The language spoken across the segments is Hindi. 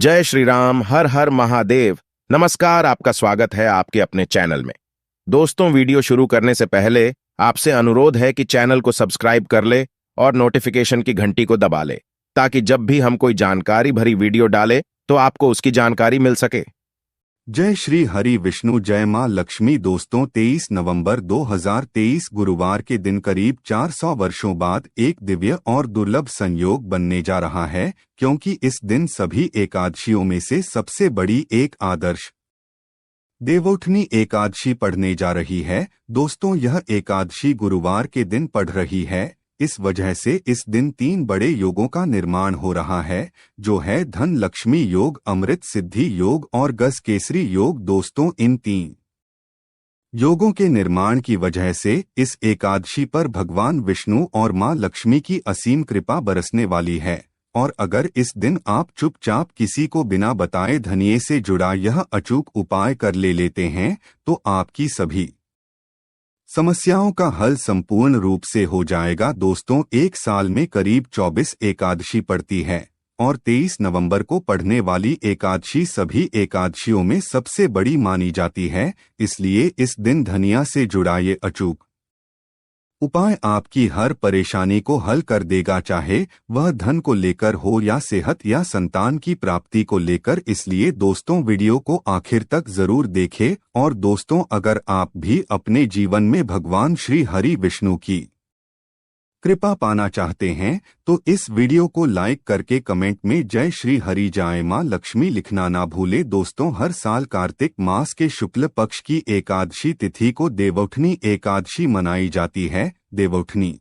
जय श्री राम, हर हर महादेव। नमस्कार, आपका स्वागत है आपके अपने चैनल में। दोस्तों, वीडियो शुरू करने से पहले आपसे अनुरोध है कि चैनल को सब्सक्राइब कर ले और नोटिफिकेशन की घंटी को दबा ले, ताकि जब भी हम कोई जानकारी भरी वीडियो डालें तो आपको उसकी जानकारी मिल सके। जय श्री हरि विष्णु, जय मां लक्ष्मी। दोस्तों, 23 नवंबर 2023 गुरुवार के दिन करीब 400 वर्षों बाद एक दिव्य और दुर्लभ संयोग बनने जा रहा है, क्योंकि इस दिन सभी एकादशियों में से सबसे बड़ी एक आदर्श देवोठनी एकादशी पढ़ने जा रही है। दोस्तों, यह एकादशी गुरुवार के दिन पढ़ रही है। इस वजह से इस दिन 3 बड़े योगों का निर्माण हो रहा है, जो है धन लक्ष्मी योग, अमृत सिद्धि योग और गज केसरी योग। दोस्तों, इन 3 योगों के निर्माण की वजह से इस एकादशी पर भगवान विष्णु और मां लक्ष्मी की असीम कृपा बरसने वाली है। और अगर इस दिन आप चुपचाप किसी को बिना बताए धनिये से जुड़ा यह अचूक उपाय कर लेते हैं, तो आपकी सभी समस्याओं का हल संपूर्ण रूप से हो जाएगा। दोस्तों, एक साल में करीब 24 एकादशी पड़ती है और 23 नवंबर को पढ़ने वाली एकादशी सभी एकादशियों में सबसे बड़ी मानी जाती है। इसलिए इस दिन धनिया से जुड़ा ये अचूक उपाय आपकी हर परेशानी को हल कर देगा, चाहे वह धन को लेकर हो या सेहत या संतान की प्राप्ति को लेकर। इसलिए दोस्तों, वीडियो को आखिर तक जरूर देखें। और दोस्तों, अगर आप भी अपने जीवन में भगवान श्री हरि विष्णु की कृपा पाना चाहते हैं, तो इस वीडियो को लाइक करके कमेंट में जय श्री हरि जय मां लक्ष्मी लिखना ना भूले। दोस्तों, हर साल कार्तिक मास के शुक्ल पक्ष की एकादशी तिथि को देवोठनी एकादशी मनाई जाती है। देवोठनी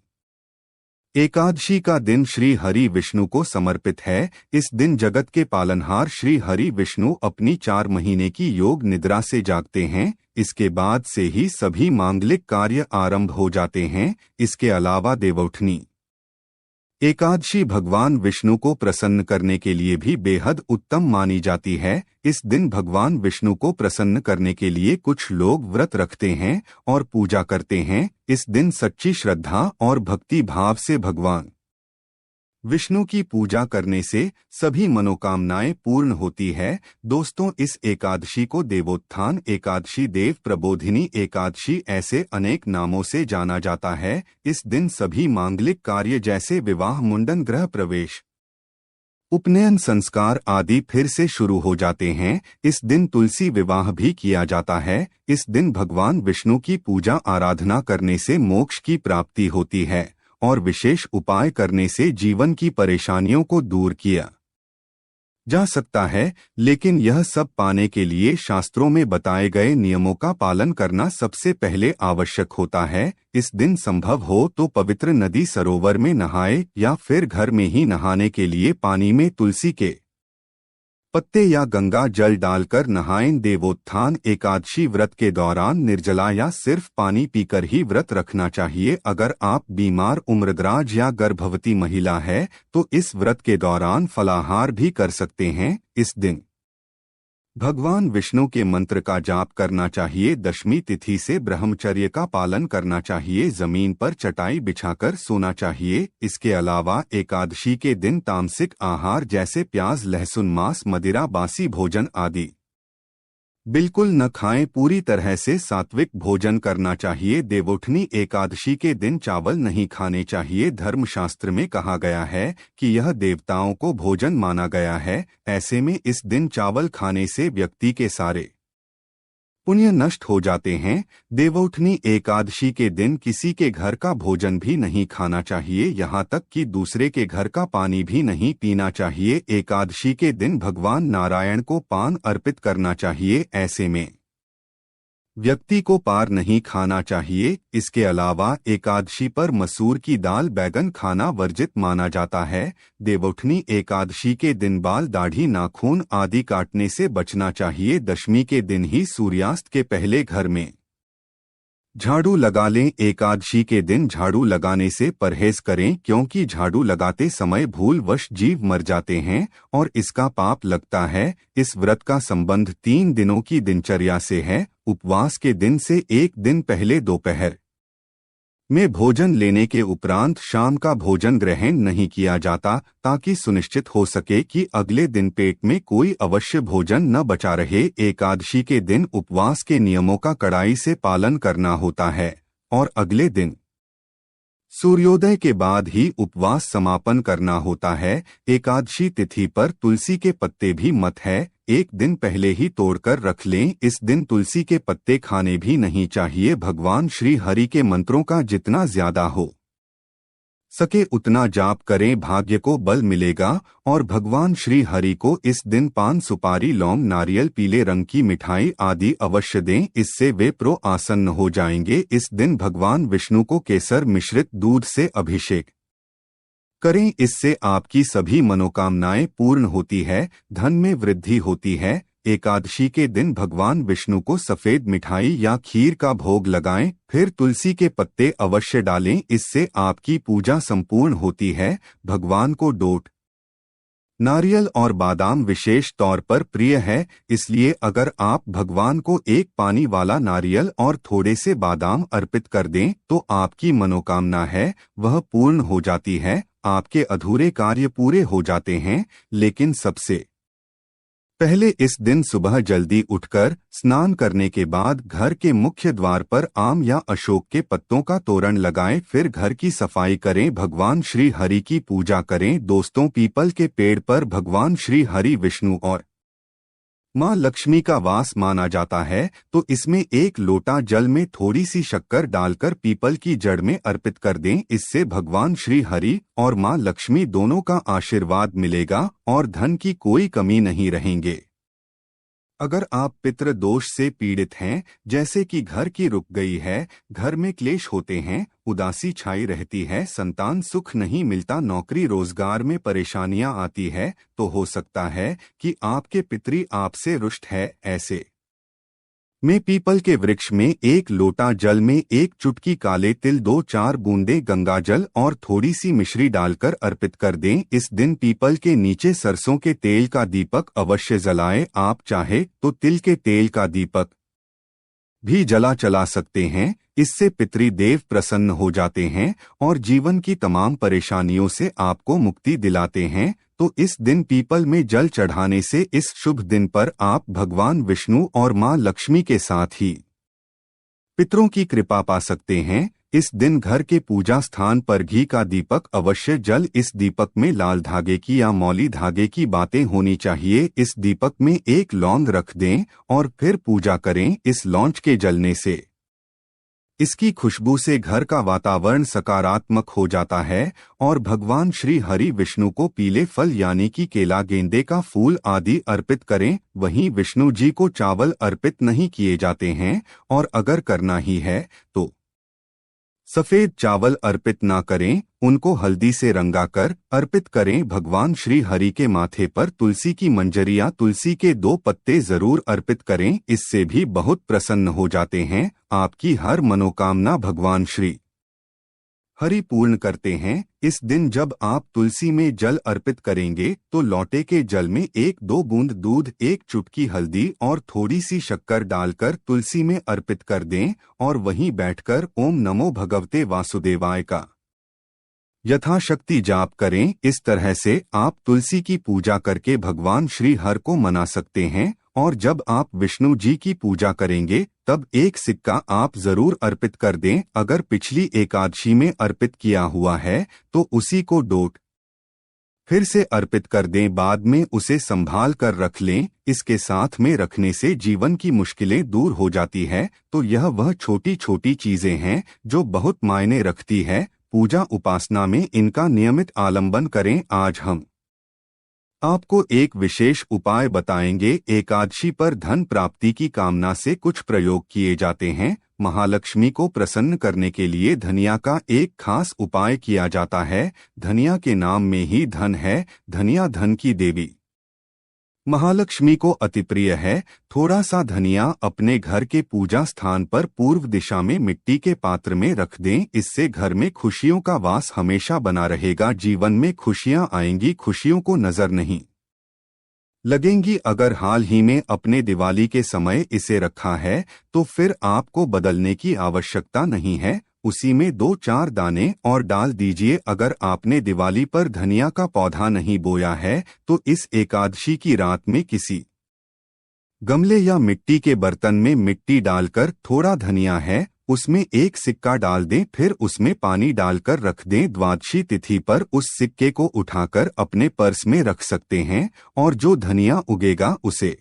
एकादशी का दिन श्री हरि विष्णु को समर्पित है। इस दिन जगत के पालनहार श्री हरि विष्णु अपनी 4 महीने की योग निद्रा से जागते हैं। इसके बाद से ही सभी मांगलिक कार्य आरंभ हो जाते हैं। इसके अलावा देवोठनी एकादशी भगवान विष्णु को प्रसन्न करने के लिए भी बेहद उत्तम मानी जाती है। इस दिन भगवान विष्णु को प्रसन्न करने के लिए कुछ लोग व्रत रखते हैं और पूजा करते हैं। इस दिन सच्ची श्रद्धा और भक्ति भाव से भगवान विष्णु की पूजा करने से सभी मनोकामनाएं पूर्ण होती है। दोस्तों, इस एकादशी को देवोत्थान एकादशी, देव प्रबोधिनी एकादशी ऐसे अनेक नामों से जाना जाता है। इस दिन सभी मांगलिक कार्य जैसे विवाह, मुंडन, गृह प्रवेश, उपनयन संस्कार आदि फिर से शुरू हो जाते हैं। इस दिन तुलसी विवाह भी किया जाता है। इस दिन भगवान विष्णु की पूजा आराधना करने से मोक्ष की प्राप्ति होती है और विशेष उपाय करने से जीवन की परेशानियों को दूर किया जा सकता है। लेकिन यह सब पाने के लिए शास्त्रों में बताए गए नियमों का पालन करना सबसे पहले आवश्यक होता है। इस दिन संभव हो तो पवित्र नदी, सरोवर में नहाए या फिर घर में ही नहाने के लिए पानी में तुलसी के पत्ते या गंगा जल डालकर नहाएं। देवोत्थान एकादशी व्रत के दौरान निर्जला या सिर्फ पानी पीकर ही व्रत रखना चाहिए। अगर आप बीमार, उम्रदराज या गर्भवती महिला है तो इस व्रत के दौरान फलाहार भी कर सकते हैं। इस दिन भगवान विष्णु के मंत्र का जाप करना चाहिए। दशमी तिथि से ब्रह्मचर्य का पालन करना चाहिए। जमीन पर चटाई बिछाकर सोना चाहिए। इसके अलावा एकादशी के दिन तामसिक आहार जैसे प्याज, लहसुन, मांस, मदिरा, बासी भोजन आदि बिल्कुल न खाएं। पूरी तरह से सात्विक भोजन करना चाहिए। देवोठनी एकादशी के दिन चावल नहीं खाने चाहिए। धर्मशास्त्र में कहा गया है कि यह देवताओं को भोजन माना गया है। ऐसे में इस दिन चावल खाने से व्यक्ति के सारे पुण्य नष्ट हो जाते हैं। देवोठनी एकादशी के दिन किसी के घर का भोजन भी नहीं खाना चाहिए, यहाँ तक कि दूसरे के घर का पानी भी नहीं पीना चाहिए। एकादशी के दिन भगवान नारायण को पान अर्पित करना चाहिए। ऐसे में व्यक्ति को पार नहीं खाना चाहिए। इसके अलावा एकादशी पर मसूर की दाल, बैगन खाना वर्जित माना जाता है। देवोठनी एकादशी के दिन बाल, दाढ़ी, नाखून आदि काटने से बचना चाहिए। दशमी के दिन ही सूर्यास्त के पहले घर में झाड़ू लगा लें। एकादशी के दिन झाड़ू लगाने से परहेज करें, क्योंकि झाड़ू लगाते समय भूलवश जीव मर जाते हैं और इसका पाप लगता है। इस व्रत का संबंध 3 दिनों की दिनचर्या से है। उपवास के दिन से एक दिन पहले दोपहर में भोजन लेने के उपरांत शाम का भोजन ग्रहण नहीं किया जाता, ताकि सुनिश्चित हो सके कि अगले दिन पेट में कोई अवश्य भोजन न बचा रहे। एकादशी के दिन उपवास के नियमों का कड़ाई से पालन करना होता है और अगले दिन सूर्योदय के बाद ही उपवास समापन करना होता है। एकादशी तिथि पर तुलसी के पत्ते भी मत है, एक दिन पहले ही तोड़कर रख लें। इस दिन तुलसी के पत्ते खाने भी नहीं चाहिए। भगवान श्री हरि के मंत्रों का जितना ज्यादा हो सके उतना जाप करें, भाग्य को बल मिलेगा। और भगवान श्री हरि को इस दिन पान, सुपारी, लौंग, नारियल, पीले रंग की मिठाई आदि अवश्य दें, इससे वे आसन्न हो जाएंगे। इस दिन भगवान विष्णु को केसर मिश्रित दूध से अभिषेक करें, इससे आपकी सभी मनोकामनाएं पूर्ण होती है, धन में वृद्धि होती है। एकादशी के दिन भगवान विष्णु को सफेद मिठाई या खीर का भोग लगाएं, फिर तुलसी के पत्ते अवश्य डालें, इससे आपकी पूजा संपूर्ण होती है। भगवान को डोट, नारियल और बादाम विशेष तौर पर प्रिय है, इसलिए अगर आप भगवान को एक पानी वाला नारियल और थोड़े से बादाम अर्पित कर दें तो आपकी मनोकामना है वह पूर्ण हो जाती है, आपके अधूरे कार्य पूरे हो जाते हैं। लेकिन सबसे पहले इस दिन सुबह जल्दी उठकर स्नान करने के बाद घर के मुख्य द्वार पर आम या अशोक के पत्तों का तोरण लगाएं, फिर घर की सफाई करें, भगवान श्री हरि की पूजा करें। दोस्तों, पीपल के पेड़ पर भगवान श्री हरि, विष्णु और माँ लक्ष्मी का वास माना जाता है, तो इसमें एक लोटा जल में थोड़ी सी शक्कर डालकर पीपल की जड़ में अर्पित कर दें, इससे भगवान श्री हरि और माँ लक्ष्मी दोनों का आशीर्वाद मिलेगा और धन की कोई कमी नहीं रहेंगे। अगर आप पितृ दोष से पीड़ित हैं, जैसे कि घर की रुक गई है, घर में क्लेश होते हैं, उदासी छाई रहती है, संतान सुख नहीं मिलता, नौकरी रोजगार में परेशानियां आती है, तो हो सकता है कि आपके पितृ आपसे रुष्ट है, ऐसे में पीपल के वृक्ष में एक लोटा जल में एक चुटकी काले तिल, 2-4 बूंदे गंगाजल और थोड़ी सी मिश्री डालकर अर्पित कर दें। इस दिन पीपल के नीचे सरसों के तेल का दीपक अवश्य जलाएं। आप चाहे तो तिल के तेल का दीपक भी चला सकते हैं, इससे पितृदेव प्रसन्न हो जाते हैं और जीवन की तमाम परेशानियों से आपको मुक्ति दिलाते हैं। तो इस दिन पीपल में जल चढ़ाने से इस शुभ दिन पर आप भगवान विष्णु और मां लक्ष्मी के साथ ही पितरों की कृपा पा सकते हैं। इस दिन घर के पूजा स्थान पर घी का दीपक अवश्य जल, इस दीपक में लाल धागे की या मौली धागे की बातें होनी चाहिए। इस दीपक में एक लौंग रख दें और फिर पूजा करें। इस लौंज के जलने से इसकी खुशबू से घर का वातावरण सकारात्मक हो जाता है और भगवान श्री हरि विष्णु को पीले फल यानी कि केला, गेंदे का फूल आदि अर्पित करें। वहीं विष्णु जी को चावल अर्पित नहीं किए जाते हैं और अगर करना ही है तो सफेद चावल अर्पित ना करें, उनको हल्दी से रंगाकर अर्पित करें। भगवान श्री हरि के माथे पर तुलसी की मंजरी या तुलसी के 2 पत्ते जरूर अर्पित करें, इससे भी बहुत प्रसन्न हो जाते हैं। आपकी हर मनोकामना भगवान श्री हरि पूर्ण करते हैं। इस दिन जब आप तुलसी में जल अर्पित करेंगे तो लोटे के जल में 1-2 बूंद दूध, 1 चुटकी हल्दी और थोड़ी सी शक्कर डालकर तुलसी में अर्पित कर दें और वहीं बैठकर ओम नमो भगवते वासुदेवाय का यथाशक्ति जाप करें। इस तरह से आप तुलसी की पूजा करके भगवान श्री हरि को मना सकते हैं। और जब आप विष्णु जी की पूजा करेंगे तब एक सिक्का आप जरूर अर्पित कर दें। अगर पिछली एकादशी में अर्पित किया हुआ है तो उसी को डोट फिर से अर्पित कर दें, बाद में उसे संभाल कर रख लें। इसके साथ में रखने से जीवन की मुश्किलें दूर हो जाती है। तो यह वह छोटी छोटी चीजें हैं जो बहुत मायने रखती है। पूजा उपासना में इनका नियमित आलंबन करें। आज हम आपको एक विशेष उपाय बताएंगे। एकादशी पर धन प्राप्ति की कामना से कुछ प्रयोग किए जाते हैं। महालक्ष्मी को प्रसन्न करने के लिए धनिया का एक खास उपाय किया जाता है। धनिया के नाम में ही धन है, धनिया धन की देवी महालक्ष्मी को अति प्रिय है। थोड़ा सा धनिया अपने घर के पूजा स्थान पर पूर्व दिशा में मिट्टी के पात्र में रख दें, इससे घर में खुशियों का वास हमेशा बना रहेगा। जीवन में खुशियां आएंगी, खुशियों को नजर नहीं लगेंगी। अगर हाल ही में अपने दिवाली के समय इसे रखा है तो फिर आपको बदलने की आवश्यकता नहीं है। उसी में 2-4 दाने और डाल दीजिए। अगर आपने दिवाली पर धनिया का पौधा नहीं बोया है तो इस एकादशी की रात में किसी गमले या मिट्टी के बर्तन में मिट्टी डालकर थोड़ा धनिया है उसमें एक सिक्का डाल दें, फिर उसमें पानी डालकर रख दें। द्वादशी तिथि पर उस सिक्के को उठाकर अपने पर्स में रख सकते हैं और जो धनिया उगेगा उसे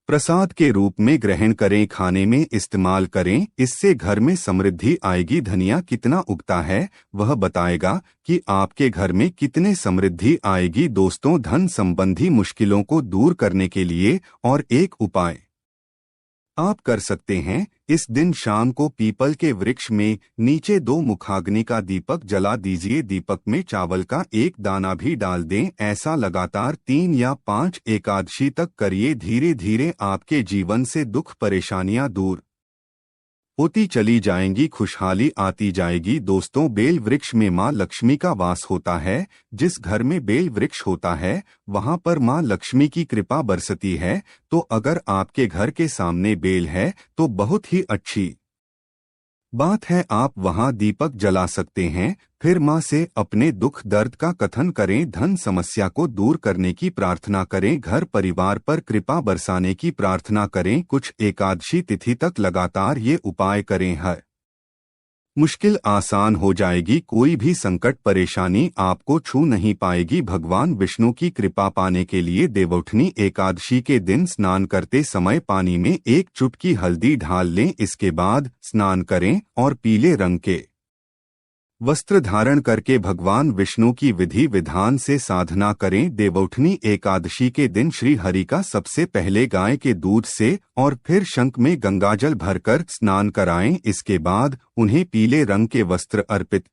प्रसाद के रूप में ग्रहण करें, खाने में इस्तेमाल करें। इससे घर में समृद्धि आएगी। धनिया कितना उगता है वह बताएगा कि आपके घर में कितने समृद्धि आएगी। दोस्तों, धन संबंधी मुश्किलों को दूर करने के लिए और एक उपाय आप कर सकते हैं। इस दिन शाम को पीपल के वृक्ष में नीचे 2 मुखाग्नि का दीपक जला दीजिए। दीपक में चावल का एक दाना भी डाल दें। ऐसा लगातार 3 या 5 एकादशी तक करिए। धीरे धीरे आपके जीवन से दुख परेशानियां दूर होती चली जाएंगी, खुशहाली आती जाएगी। दोस्तों, बेल वृक्ष में मां लक्ष्मी का वास होता है। जिस घर में बेल वृक्ष होता है वहां पर मां लक्ष्मी की कृपा बरसती है। तो अगर आपके घर के सामने बेल है तो बहुत ही अच्छी बात है, आप वहां दीपक जला सकते हैं। फिर मां से अपने दुख दर्द का कथन करें, धन समस्या को दूर करने की प्रार्थना करें, घर परिवार पर कृपा बरसाने की प्रार्थना करें। कुछ एकादशी तिथि तक लगातार ये उपाय करें, हर मुश्किल आसान हो जाएगी। कोई भी संकट परेशानी आपको छू नहीं पाएगी। भगवान विष्णु की कृपा पाने के लिए देवउठनी एकादशी के दिन स्नान करते समय पानी में 1 चुटकी हल्दी ढाल लें। इसके बाद स्नान करें और पीले रंग के वस्त्र धारण करके भगवान विष्णु की विधि विधान से साधना करें। देवउठनी एकादशी के दिन श्री हरि का सबसे पहले गाय के दूध से और फिर शंख में गंगाजल भरकर स्नान कराएं। इसके बाद उन्हें पीले रंग के वस्त्र अर्पित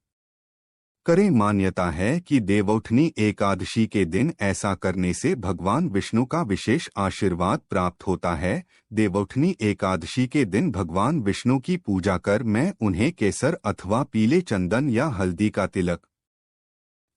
करें। मान्यता है कि देवउठनी एकादशी के दिन ऐसा करने से भगवान विष्णु का विशेष आशीर्वाद प्राप्त होता है। देवउठनी एकादशी के दिन भगवान विष्णु की पूजा कर मैं उन्हें केसर अथवा पीले चंदन या हल्दी का तिलक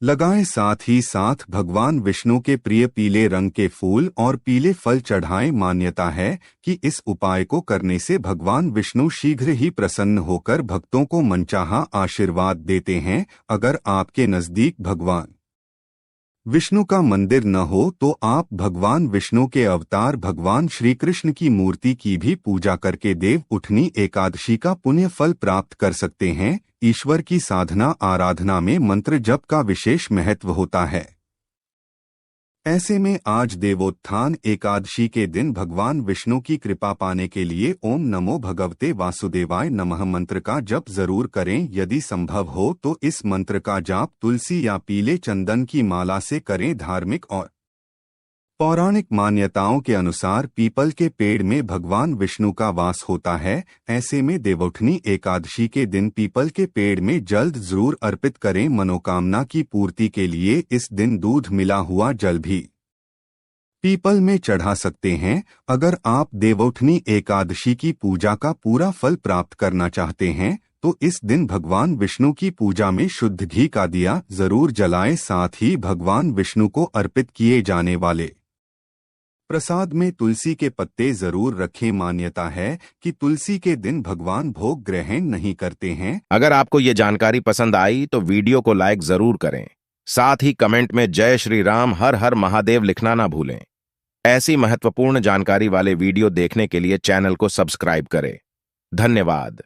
लगाएं। साथ ही साथ भगवान विष्णु के प्रिय पीले रंग के फूल और पीले फल चढ़ाएं। मान्यता है कि इस उपाय को करने से भगवान विष्णु शीघ्र ही प्रसन्न होकर भक्तों को मनचाहा आशीर्वाद देते हैं। अगर आपके नजदीक भगवान विष्णु का मंदिर न हो तो आप भगवान विष्णु के अवतार भगवान श्री कृष्ण की मूर्ति की भी पूजा करके देव उठनी एकादशी का पुण्य फल प्राप्त कर सकते हैं। ईश्वर की साधना आराधना में मंत्र जप का विशेष महत्व होता है। ऐसे में आज देवोत्थान एकादशी के दिन भगवान विष्णु की कृपा पाने के लिए ओम नमो भगवते वासुदेवाय नमः मंत्र का जप जरूर करें। यदि संभव हो तो इस मंत्र का जाप तुलसी या पीले चंदन की माला से करें। धार्मिक और पौराणिक मान्यताओं के अनुसार पीपल के पेड़ में भगवान विष्णु का वास होता है। ऐसे में देवउठनी एकादशी के दिन पीपल के पेड़ में जल्द जरूर अर्पित करें। मनोकामना की पूर्ति के लिए इस दिन दूध मिला हुआ जल भी पीपल में चढ़ा सकते हैं। अगर आप देवउठनी एकादशी की पूजा का पूरा फल प्राप्त करना चाहते हैं तो इस दिन भगवान विष्णु की पूजा में शुद्ध घी का दिया जरूर जलाएं। साथ ही भगवान विष्णु को अर्पित किए जाने वाले प्रसाद में तुलसी के पत्ते जरूर रखें। मान्यता है कि तुलसी के दिन भगवान भोग ग्रहण नहीं करते हैं। अगर आपको ये जानकारी पसंद आई तो वीडियो को लाइक जरूर करें। साथ ही कमेंट में जय श्री राम हर हर महादेव लिखना ना भूलें। ऐसी महत्वपूर्ण जानकारी वाले वीडियो देखने के लिए चैनल को सब्सक्राइब करें। धन्यवाद।